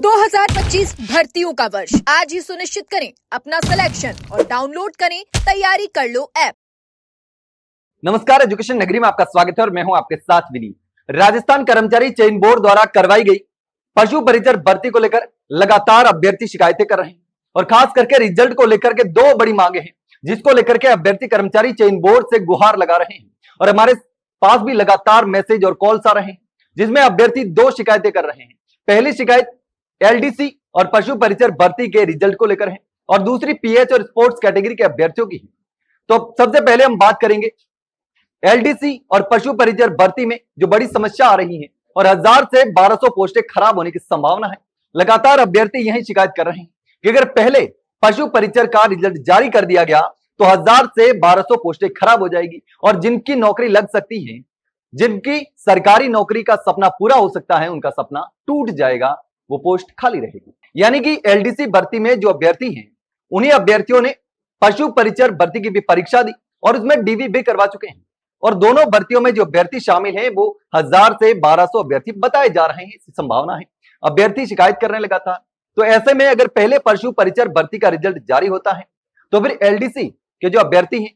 2025 भर्तियों का वर्ष आज ही सुनिश्चित करें अपना सिलेक्शन और डाउनलोड करें तैयारी कर लो ऐप। नमस्कार, एजुकेशन नगरी में आपका स्वागत है और मैं हूं आपके साथ विनीत। राजस्थान कर्मचारी चयन बोर्ड द्वारा करवाई गई पशु परिचर भर्ती को लेकर लगातार अभ्यर्थी शिकायतें कर रहे हैं और खास करके रिजल्ट को लेकर के दो बड़ी मांगे हैं, जिसको लेकर के अभ्यर्थी कर्मचारी चयन बोर्ड से गुहार लगा रहे हैं और हमारे पास भी लगातार मैसेज और कॉल्स आ रहे हैं, जिसमें अभ्यर्थी दो शिकायतें कर रहे हैं। पहली शिकायत एलडीसी और पशु परिचर भर्ती के रिजल्ट को लेकर है और दूसरी पीएच और स्पोर्ट्स कैटेगरी के अभ्यर्थियों की है। तो सबसे पहले हम बात करेंगे एलडीसी और पशु परिचर भर्ती में जो बड़ी समस्या आ रही है और 1000 से 1200 पोस्टें खराब होने की संभावना है। लगातार अभ्यर्थी यही शिकायत कर रहे हैं कि अगर पहले पशु परिचर का रिजल्ट जारी कर दिया गया तो 1000 से 1200 पोस्टें खराब हो जाएगी और जिनकी नौकरी लग सकती है, जिनकी सरकारी नौकरी का सपना पूरा हो सकता है, उनका सपना टूट जाएगा, वो पोस्ट खाली रहेगी। यानी कि एलडीसी भर्ती में जो अभ्यर्थी हैं, उन्हीं अभ्यर्थियों ने पशु परिचर भर्ती की भी परीक्षा दी और उसमें डीवी भी करवा चुके हैं और दोनों भर्तियों में जो अभ्यर्थी शामिल हैं वो 1000 से 1200 अभ्यर्थी बताए जा रहे हैं। इसकी संभावना है, अभ्यर्थी शिकायत कर रहे हैं लगातार। तो ऐसे में अगर पहले पशु परिचर भर्ती का रिजल्ट जारी होता है तो फिर एलडीसी के जो अभ्यर्थी हैं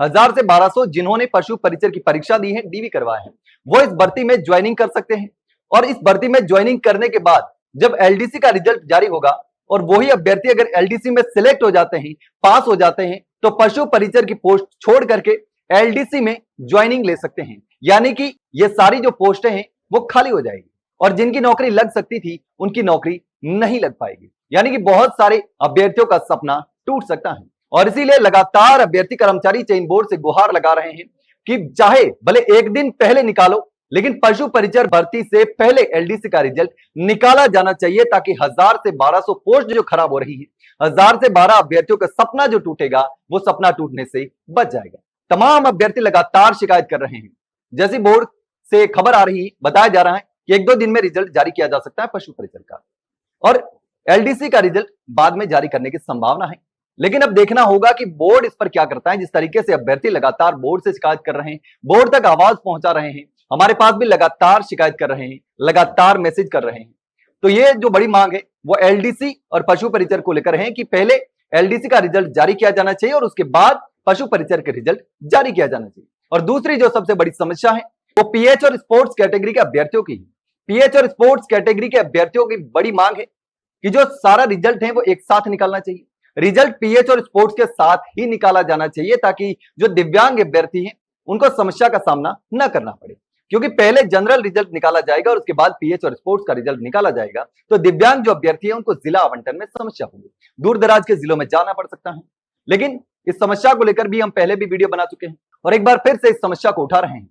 1000 से 1200 जिन्होंने पशु परिचर की परीक्षा दी है, डीवी करवाए हैं, वो इस भर्ती में ज्वाइनिंग कर सकते हैं और इस भर्ती में ज्वाइनिंग करने के बाद जब एलडीसी का रिजल्ट जारी होगा और वही अभ्यर्थी अगर एलडीसी में सिलेक्ट हो जाते हैं, पास हो जाते हैं, तो पशु परिचर की पोस्ट छोड़ करके एलडीसी में ज्वाइनिंग ले सकते हैं। यानी कि ये सारी जो पोस्टें हैं वो खाली हो जाएगी और जिनकी नौकरी लग सकती थी उनकी नौकरी नहीं लग पाएगी। यानी कि बहुत सारे अभ्यर्थियों का सपना टूट सकता है और इसीलिए लगातार अभ्यर्थी कर्मचारी चयन बोर्ड से गुहार लगा रहे हैं कि चाहे भले एक दिन पहले निकालो, लेकिन पशु परिचर भर्ती से पहले एलडीसी का रिजल्ट निकाला जाना चाहिए ताकि 1000 से 1200 पोस्ट जो खराब हो रही है, 1000 से 12 अभ्यर्थियों का सपना जो टूटेगा वो सपना टूटने से बच जाएगा। तमाम अभ्यर्थी लगातार शिकायत कर रहे हैं। जैसी बोर्ड से खबर आ रही है, बताया जा रहा है कि 1-2 दिन में रिजल्ट जारी किया जा सकता है पशु परिचर का और एलडीसी का रिजल्ट बाद में जारी करने की संभावना है। लेकिन अब देखना होगा कि बोर्ड इस पर क्या करता है। जिस तरीके से अभ्यर्थी लगातार बोर्ड से शिकायत कर रहे हैं, बोर्ड तक आवाज पहुंचा रहे हैं, हमारे पास भी लगातार शिकायत कर रहे हैं, लगातार मैसेज कर रहे हैं, तो ये जो बड़ी मांग है वो एलडीसी और पशु परिचर को लेकर है कि पहले एलडीसी का रिजल्ट जारी किया जाना चाहिए और उसके बाद पशु परिचर के रिजल्ट जारी किया जाना चाहिए। और दूसरी जो सबसे बड़ी समस्या है वो पीएच और स्पोर्ट्स कैटेगरी के अभ्यर्थियों की। पीएच और स्पोर्ट्स कैटेगरी के अभ्यर्थियों की बड़ी मांग है कि जो सारा रिजल्ट है वो एक साथ निकालना चाहिए। रिजल्ट पीएच और स्पोर्ट्स के साथ ही निकाला जाना चाहिए ताकि जो दिव्यांग अभ्यर्थी हैं उनको समस्या का सामना न करना पड़े, क्योंकि पहले जनरल रिजल्ट निकाला जाएगा और उसके बाद पीएच और स्पोर्ट्स का रिजल्ट निकाला जाएगा तो दिव्यांग जो अभ्यर्थी है उनको जिला आवंटन में समस्या होगी, दूर दराज के जिलों में जाना पड़ सकता है। लेकिन इस समस्या को लेकर भी हम पहले भी वीडियो बना चुके हैं और एक बार फिर से इस समस्या को उठा रहे हैं।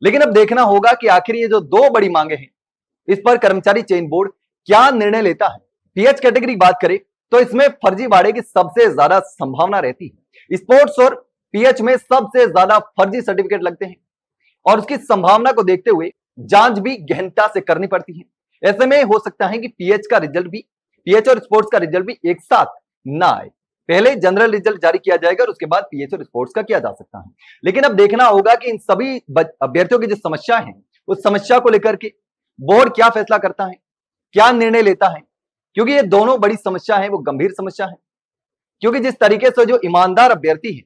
लेकिन अब देखना होगा कि आखिर ये जो दो बड़ी मांगे हैं इस पर कर्मचारी चयन बोर्ड क्या निर्णय लेता है। पीएच कैटेगरी की बात करें तो इसमें फर्जीवाड़े की सबसे ज्यादा संभावना रहती है। स्पोर्ट्स और पीएच में सबसे ज्यादा फर्जी सर्टिफिकेट लगते हैं और उसकी संभावना को देखते हुए जांच भी गहनता से करनी पड़ती है। ऐसे में हो सकता है कि पीएच और स्पोर्ट्स का रिजल्ट भी एक साथ ना आए। पहले जनरल रिजल्ट जारी किया जाएगा और उसके बाद पीएच और स्पोर्ट्स का किया जा सकता है। लेकिन अब देखना होगा कि इन सभी अभ्यर्थियों की जो समस्या है उस समस्या को लेकर के बोर्ड क्या फैसला करता है, क्या निर्णय लेता है, क्योंकि ये दोनों बड़ी समस्या है, वो गंभीर समस्या है। क्योंकि जिस तरीके से जो ईमानदार अभ्यर्थी है,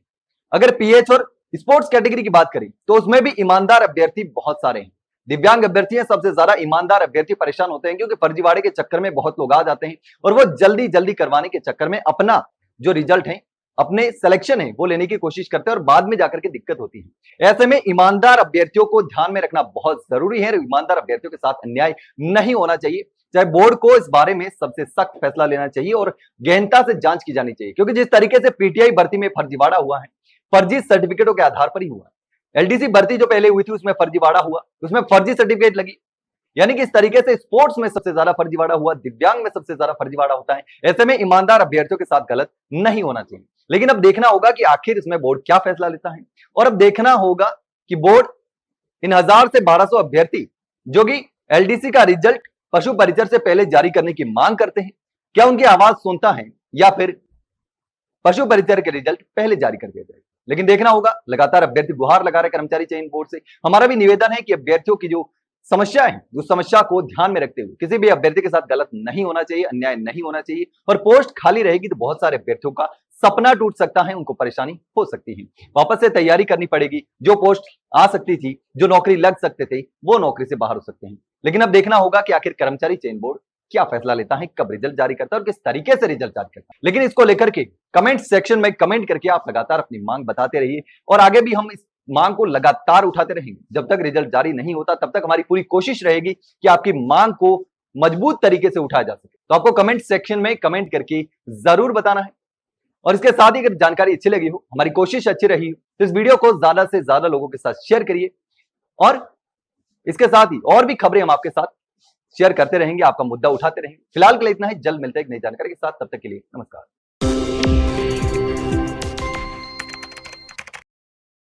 अगर पीएच और स्पोर्ट्स कैटेगरी की बात करें तो उसमें भी ईमानदार अभ्यर्थी बहुत सारे हैं। दिव्यांग अभ्यर्थी हैं, सबसे ज्यादा ईमानदार अभ्यर्थी परेशान होते हैं क्योंकि फर्जीवाड़े के चक्कर में बहुत लोग आ जाते हैं और वो जल्दी जल्दी करवाने के चक्कर में अपना जो रिजल्ट है, अपने सिलेक्शन है, वो लेने की कोशिश करते हैं और बाद में जाकर के दिक्कत होती है। ऐसे में ईमानदार अभ्यर्थियों को ध्यान में रखना बहुत जरूरी है। ईमानदार अभ्यर्थियों के साथ अन्याय नहीं होना चाहिए। चाहे बोर्ड को इस बारे में सबसे सख्त फैसला लेना चाहिए और गहनता से जांच की जानी चाहिए, क्योंकि जिस तरीके से पीटीआई भर्ती में फर्जीवाड़ा हुआ है, फर्जी सर्टिफिकेटों के आधार पर ही हुआ। एलडीसी भर्ती जो पहले हुई थी उसमें फर्जीवाड़ा हुआ, उसमें फर्जी सर्टिफिकेट लगी। यानी कि इस तरीके से स्पोर्ट्स में सबसे ज्यादा फर्जीवाड़ा हुआ, दिव्यांग में सबसे ज्यादा फर्जीवाड़ा होता है। ऐसे में ईमानदार अभ्यर्थियों के साथ गलत नहीं होना चाहिए। लेकिन अब देखना होगा कि आखिर इसमें बोर्ड क्या फैसला लेता है और अब देखना होगा कि बोर्ड इन 1000 से 1200 अभ्यर्थी जो कि एलडीसी का रिजल्ट पशु परिचर से पहले जारी करने की मांग करते हैं, क्या उनकी आवाज सुनता है या फिर पशु परिचर के रिजल्ट पहले जारी कर दिया जाएगा। लेकिन देखना होगा, लगातार अभ्यर्थी गुहार लगा रहे कर्मचारी चयन बोर्ड से। हमारा भी निवेदन है कि अभ्यर्थियों की जो समस्या है, उस समस्या को ध्यान में रखते हुए किसी भी अभ्यर्थी के साथ गलत नहीं होना चाहिए, अन्याय नहीं होना चाहिए और पोस्ट खाली रहेगी तो बहुत सारे अभ्यर्थियों का सपना टूट सकता है, उनको परेशानी हो सकती है। वापस से तैयारी करनी पड़ेगी। जो पोस्ट आ सकती थी, जो नौकरी लग सकते थे, वो नौकरी से बाहर हो सकते हैं। लेकिन अब देखना होगा कि आखिर कर्मचारी चयन बोर्ड क्या फैसला लेता है, कब रिजल्ट जारी करता है और किस तरीके से रिजल्ट जारी करता है। लेकिन इसको लेकर के कमेंट सेक्शन में कमेंट करके आप लगातार अपनी मांग बताते रहिए और आगे भी हम इस मांग को लगातार उठाते रहेंगे। जब तक रिजल्ट जारी नहीं होता तब तक हमारी पूरी कोशिश रहेगी कि आपकी मांग को मजबूत तरीके से उठाया जा सके। तो आपको कमेंट सेक्शन में कमेंट करके जरूर बताना है। और इसके साथ ही अगर जानकारी अच्छी लगी हो, हमारी कोशिश अच्छी रही हो, तो इस वीडियो को ज्यादा से ज्यादा लोगों के साथ शेयर करिए। और इसके साथ ही और भी खबरें हम आपके साथ शेयर करते रहेंगे, आपका मुद्दा उठाते रहेंगे। फिलहाल के लिए इतना ही, जल्द मिलते हैं एक नई जानकारी के साथ। तब तक के लिए नमस्कार।